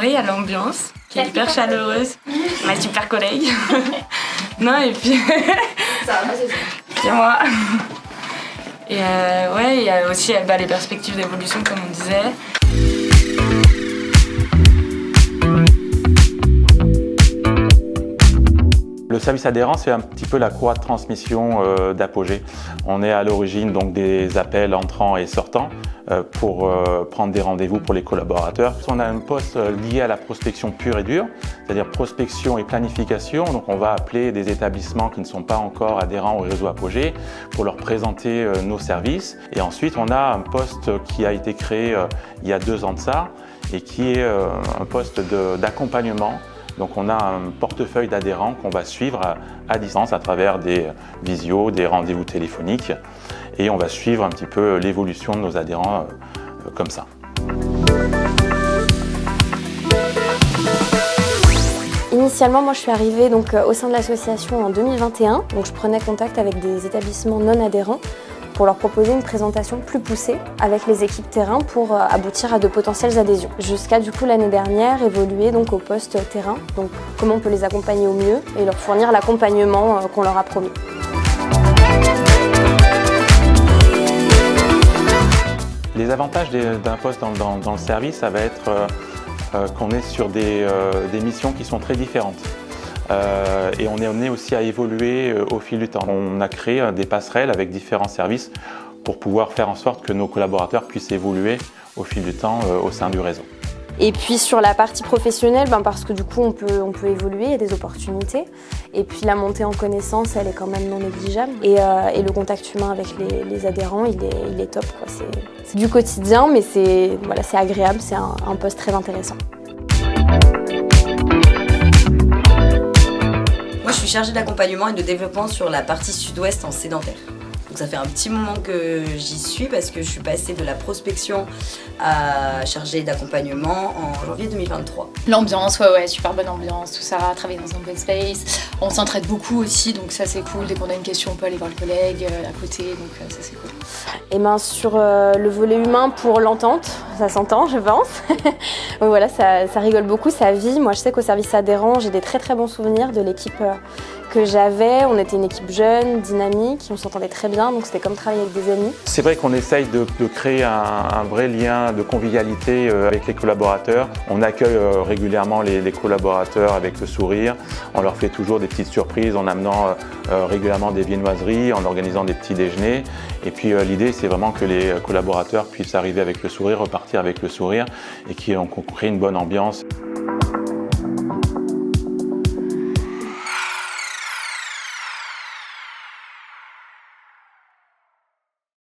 vrai, il y a l'ambiance qui est hyper chaleureuse. Ma super collègue. Non, et puis... Ça va, c'est ça. C'est moi. Et ouais, il y a aussi les perspectives d'évolution, comme on disait. Le service adhérent, c'est un petit peu la courroie de transmission d'Apogée. On est à l'origine donc des appels entrants et sortants pour prendre des rendez-vous pour les collaborateurs. On a un poste lié à la prospection pure et dure, c'est-à-dire prospection et planification. Donc on va appeler des établissements qui ne sont pas encore adhérents au réseau Apogée pour leur présenter nos services. Et ensuite, on a un poste qui a été créé il y a 2 ans de ça et qui est un poste d'accompagnement. Donc on a un portefeuille d'adhérents qu'on va suivre à distance à travers des visios, des rendez-vous téléphoniques et on va suivre un petit peu l'évolution de nos adhérents comme ça. Initialement, moi je suis arrivée donc, au sein de l'association en 2021. Donc, je prenais contact avec des établissements non adhérents pour leur proposer une présentation plus poussée avec les équipes terrain pour aboutir à de potentielles adhésions. Jusqu'à du coup l'année dernière évoluer donc au poste terrain, donc comment on peut les accompagner au mieux et leur fournir l'accompagnement qu'on leur a promis. Les avantages d'un poste dans le service, ça va être qu'on est sur des missions qui sont très différentes. Et on est amené aussi à évoluer au fil du temps. On a créé des passerelles avec différents services pour pouvoir faire en sorte que nos collaborateurs puissent évoluer au fil du temps au sein du réseau. Et puis sur la partie professionnelle, parce que du coup on peut évoluer, il y a des opportunités. Et puis la montée en connaissance, elle est quand même non négligeable. Et le contact humain avec les adhérents, il est top, quoi. C'est du quotidien, mais c'est agréable, c'est un poste très intéressant. Moi, je suis chargée d'accompagnement et de développement sur la partie sud-ouest en sédentaire. Donc ça fait un petit moment que j'y suis parce que je suis passée de la prospection à chargée d'accompagnement en janvier 2023. L'ambiance, ouais, super bonne ambiance, tout ça, travailler dans un open space. On s'entraide beaucoup aussi, donc ça c'est cool. Dès qu'on a une question, on peut aller voir le collègue à côté, donc ça c'est cool. Et sur le volet humain, pour l'entente, ça s'entend, je pense. Donc voilà, ça rigole beaucoup, ça vit. Moi, je sais qu'au service adhérent, j'ai des très très bons souvenirs de l'équipe que j'avais. On était une équipe jeune, dynamique, on s'entendait très bien, donc c'était comme travailler avec des amis. C'est vrai qu'on essaye de créer un vrai lien de convivialité avec les collaborateurs. On accueille régulièrement les collaborateurs avec le sourire. On leur fait toujours des petites surprises en amenant régulièrement des viennoiseries, en organisant des petits déjeuners. Et puis l'idée, c'est vraiment que les collaborateurs puissent arriver avec le sourire, repartir avec le sourire et qu'on crée une bonne ambiance.